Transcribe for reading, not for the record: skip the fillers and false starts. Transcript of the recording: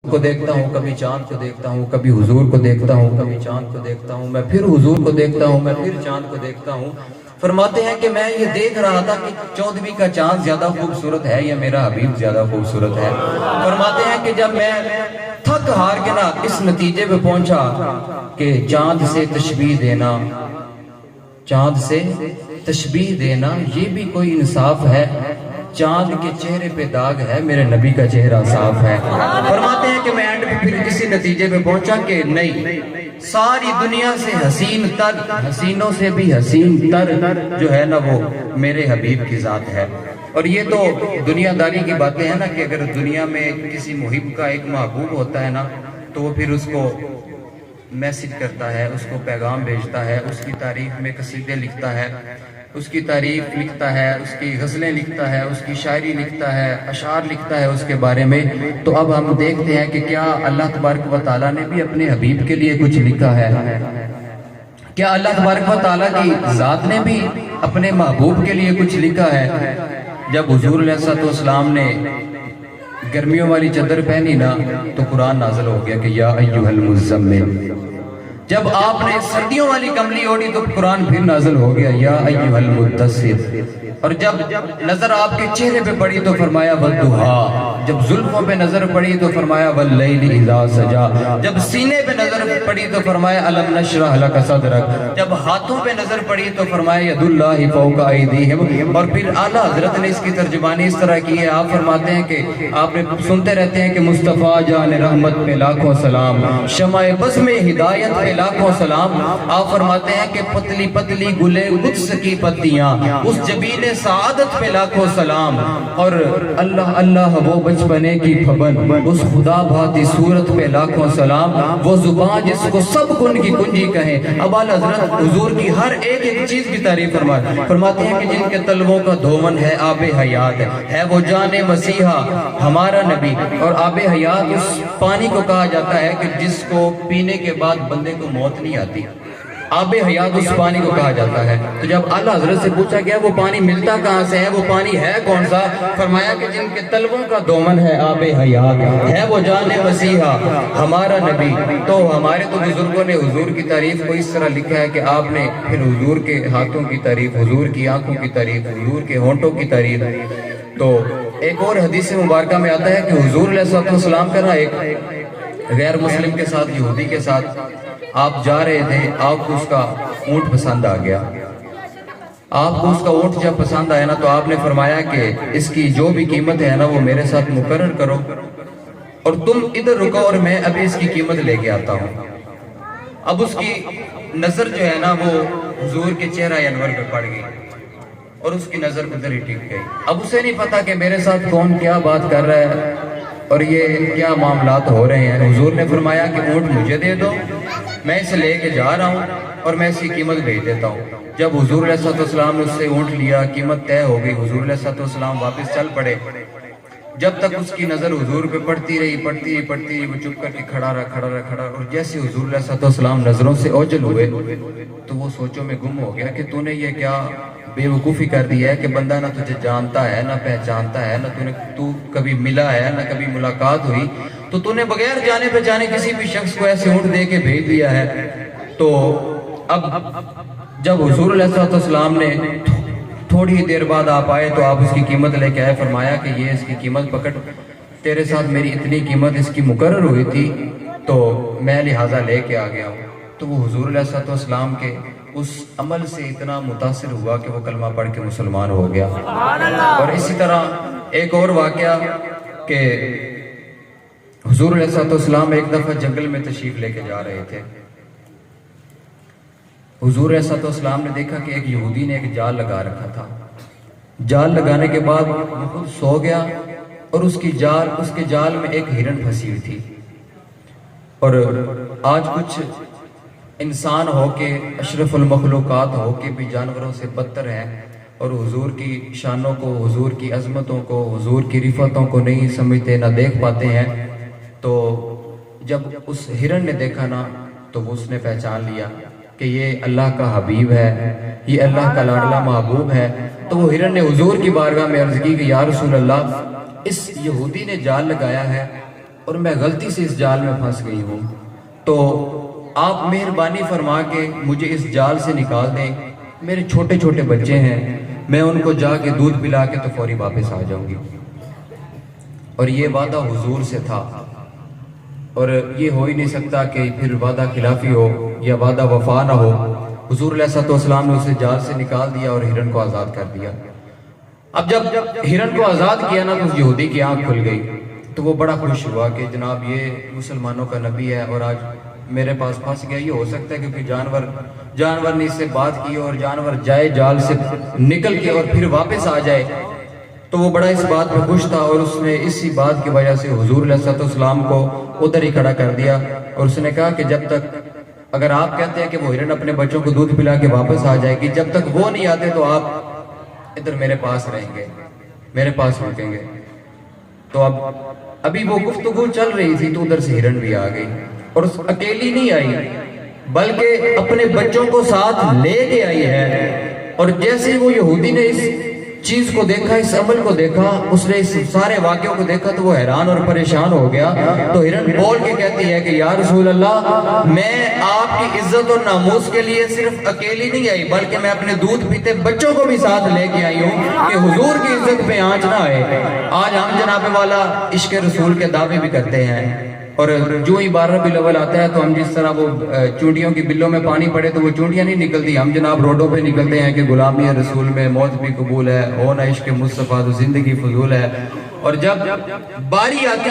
کو دیکھتا ہوں، کبھی چاند کو دیکھتا ہوں، کبھی حضور کو دیکھتا ہوں، کبھی چاند کو دیکھتا ہوں، میں پھر حضور کو دیکھتا ہوں، میں پھر چاند کو دیکھتا ہوں۔ فرماتے ہیں کہ میں یہ دیکھ رہا تھا کہ 14ویں کا چاند زیادہ خوبصورت ہے یا میرا حبیب زیادہ خوبصورت ہے۔ فرماتے ہیں کہ جب میں تھک ہار کے نا اس نتیجے پہ پہنچا کہ چاند سے تشبیہ دینا، چاند سے تشبیہ دینا یہ بھی کوئی انصاف ہے؟ چاند کے چہرے پہ داغ ہے، میرے نبی کا چہرہ صاف ہے۔ فرماتے ہیں کہ میں اینڈ پہ پھر کسی نتیجے پہ پہنچا کہ نہیں، ساری دنیا سے حسین تر، حسینوں سے بھی حسین تر جو ہے نا وہ میرے حبیب کی ذات ہے۔ اور یہ تو دنیا داری کی باتیں ہیں نا کہ اگر دنیا میں کسی محب کا ایک محبوب ہوتا ہے نا تو وہ پھر اس کو میسج کرتا ہے، اس کو پیغام بھیجتا ہے، اس کی تعریف میں قصیدے لکھتا ہے، اس کی تعریف لکھتا ہے، اس کی غزلیں لکھتا ہے، اس کی شاعری لکھتا ہے، اشعار لکھتا ہے اس کے بارے میں۔ تو اب ہم دیکھتے ہیں کہ کیا اللہ تبارک و تعالیٰ نے بھی اپنے حبیب کے لیے کچھ لکھا ہے؟ کیا اللہ تبارک و تعالیٰ کی ذات نے بھی اپنے محبوب کے لیے کچھ لکھا ہے؟ جب حضور علیہ السلام نے گرمیوں والی چادر پہنی نا تو قرآن نازل ہو گیا کہ یا ایھا المزمل۔ جب آپ نے سردیوں والی کملی اوڑھی تو قرآن پھر نازل ہو گیا یا ایھا المدثر۔ اور جب نظر آپ کے چہرے پہ پڑی تو فرمایا والضحیٰ، جب زلفوں پہ نظر پڑی تو فرمایا واللیل اذا سجا، جب سینے پہ نظر پڑی تو فرمایا الم نشرح لک صدرک، جب ہاتھوں پہ نظر پڑی تو فرمایا ید اللہ فوق ایدیہم۔ اور پھر اعلیٰ حضرت نے اس کی ترجمانی اس طرح کی ہے، آپ فرماتے ہیں کہ آپ نے سنتے رہتے ہیں کہ مصطفیٰ جان رحمت پہ لاکھوں سلام، شمع بزم ہدایت پہ لاکھوں سلام۔ آپ فرماتے ہیں کہ پتلی پتلی گلے قدس کی پتیاں، اس جبین سعادت پہ لاکھوں سلام۔ اور اللہ اللہ وہ بچپنے کی پھبن، اس خدا بھاتی صورت پہ لاکھوں سلام، وہ زبان جس کو سب کن کی کنجی کہیں۔ اب اعلیٰ حضرت حضور کی ہر ایک ایک چیز کی تعریف فرماتے ہیں کہ جن کے تلووں کا دھومن ہے آب حیات، ہے وہ جان مسیحا ہمارا نبی۔ اور آب حیات اس پانی کو کہا جاتا ہے کہ جس کو پینے کے بعد بندے کو موت نہیں آتی، آب حیات اس پانی کو کہا جاتا ہے۔ تو جب اعلیٰ حضرت سے پوچھا گیا وہ پانی ملتا کہاں سے ہے، وہ پانی ہے کون سا؟ فرمایا کہ جن کے تلووں کا دومن ہے آب حیات، ہے وہ جان مسیحا ہمارا نبی۔ تو ہمارے تو بزرگوں نے حضور کی تعریف کو اس طرح لکھا ہے کہ آپ نے پھر حضور کے ہاتھوں کی تعریف، حضور کی آنکھوں کی تعریف، حضور کے ہونٹوں کی تعریف۔ تو ایک اور حدیث مبارکہ میں آتا ہے کہ حضور علیہ السلام کا نا ایک غیر مسلم کے ساتھ، یہودی کے ساتھ آپ جا رہے تھے، آپ کو اس کا اونٹ پسند آ گیا۔ آپ کو اس کا اونٹ جب پسند آیا نا تو آپ نے فرمایا کہ اس کی جو بھی قیمت ہے نا وہ میرے ساتھ مقرر کرو اور تم ادھر رکو اور میں ابھی اس کی قیمت لے کے آتا ہوں۔ اب اس کی نظر جو ہے نا وہ حضور کے چہرہ انور پہ پڑ گئی اور اس کی نظر ادھر ہی ٹک گئی۔ اب اسے نہیں پتا کہ میرے ساتھ کون کیا بات کر رہا ہے اور یہ کیا معاملات ہو رہے ہیں۔ حضور نے فرمایا کہ اونٹ مجھے دے دو، میں اسے لے کے جا رہا ہوں اور میں اس کی قیمت بھیج دیتا ہوں۔ جب حضور علیہ السلام نے اس سے اونٹ لیا، قیمت طے ہو گئی، حضور علیہ السلام واپس چل پڑے۔ جب تک اس کی نظر حضور پہ پڑتی رہی وہ چپ کر کے کھڑا رہا اور جیسے حضور علیہ السلام نظروں سے اوجھل ہوئے تو وہ سوچوں میں گم ہو گیا کہ تو نے یہ کیا بے وقوفی کر دی ہے کہ بندہ نہ تجھے جانتا ہے نہ پہچانتا ہے، نہ تو کبھی ملا ہے نہ کبھی ملاقات ہوئی، تو نے بغیر جانے پہچانے کسی بھی شخص کو ایسے اونٹ دے کے بھیج دیا ہے۔ تو اب جب حضور علیہ السلام نے تھوڑی دیر بعد آپ آئے تو آپ اس کی قیمت لے کے آئے، فرمایا کہ یہ اس کی قیمت پکڑ، تیرے ساتھ میری اتنی قیمت اس کی مقرر ہوئی تھی تو میں لہٰذا لے کے آ گیا ہوں۔ تو وہ حضور علیہ السلام کے اس عمل سے اتنا متاثر ہوا کہ وہ کلمہ پڑھ کے مسلمان ہو گیا۔ اور اسی طرح ایک اور واقعہ کہ حضور علیہ السلام ایک دفعہ جنگل میں تشریف لے کے جا رہے تھے۔ حضور علیہ السلام نے دیکھا کہ ایک یہودی نے ایک جال لگا رکھا تھا۔ جال لگانے کے بعد وہ خود سو گیا اور اس کے جال میں ایک ہرن پھنسی ہوئی تھی۔ اور آج کچھ انسان ہو کے، اشرف المخلوقات ہو کے بھی جانوروں سے بدتر ہیں اور حضور کی شانوں کو، حضور کی عظمتوں کو، حضور کی رفعتوں کو نہیں سمجھتے، نہ دیکھ پاتے ہیں۔ تو جب اس ہرن نے دیکھا نا تو اس نے پہچان لیا کہ یہ اللہ کا حبیب ہے، یہ اللہ کا لاڈلا محبوب ہے۔ تو وہ ہرن نے حضور کی بارگاہ میں عرض کی کہ یا رسول اللہ، اس یہودی نے جال لگایا ہے اور میں غلطی سے اس جال میں پھنس گئی ہوں، تو آپ مہربانی فرما کے مجھے اس جال سے نکال دیں، میرے چھوٹے چھوٹے بچے ہیں، میں ان کو جا کے دودھ پلا کے تو فوری واپس آ جاؤں گی۔ اور یہ وعدہ حضور سے تھا، اور یہ ہو ہی نہیں سکتا کہ پھر وعدہ خلافی ہو یا وعدہ وفا نہ ہو۔ حضور علیہ السلام نے اسے جال سے نکال دیا اور ہرن کو آزاد کر دیا۔ اب جب ہرن کو آزاد کیا نا تو اس یہودی کی آنکھ کھل گئی، تو وہ بڑا خوش ہوا کہ جناب یہ مسلمانوں کا نبی ہے اور آج میرے پاس پھنس گیا۔ یہ ہو سکتا ہے کیونکہ جانور نے اس سے بات کی اور جانور جائے جال سے نکل کے اور پھر واپس آ جائے، تو وہ بڑا اس بات پہ خوش تھا، اور اس نے اسی بات کی وجہ سے حضور علیہ السلام کو ادھر ہی کھڑا کر دیا، اور اس نے کہا کہ جب تک، اگر آپ کہتے ہیں کہ وہ ہرن اپنے بچوں کو دودھ پلا کے واپس آ جائے گی، جب تک وہ نہیں آتے تو آپ ادھر میرے پاس رہیں گے، میرے پاس رکیں گے۔ تو ابھی وہ گفتگو چل رہی تھی تو ادھر سے ہرن بھی آ گئی، اور اکیلی نہیں آئی بلکہ اپنے بچوں کو ساتھ لے کے آئی ہے۔ اور جیسے وہ یہودی نے اس چیز کو دیکھا، اس عمل کو دیکھا، اس نے اس سارے واقعوں کو دیکھا تو وہ حیران اور پریشان ہو گیا۔ تو ہرن بول کے کہتی ہے کہ یا رسول اللہ، میں آپ کی عزت اور ناموس کے لیے صرف اکیلی نہیں آئی بلکہ میں اپنے دودھ پیتے بچوں کو بھی ساتھ لے کے آئی ہوں کہ حضور کی عزت پہ آنچ نہ آئے۔ آج ہم جناب والا عشق رسول کے دعوے بھی کرتے ہیں، اور جو ہی 12 ربیع الاول آتا ہے تو ہم جس طرح وہ چونٹیوں کی بلوں میں پانی پڑے تو وہ چونٹیاں نہیں نکلتی، ہم جناب روڈوں پہ نکلتے ہیں کہ غلامی رسول میں موت بھی قبول ہے، ہونا عشق مصطفیٰ تو زندگی فضول ہے۔ اور جب باری آتی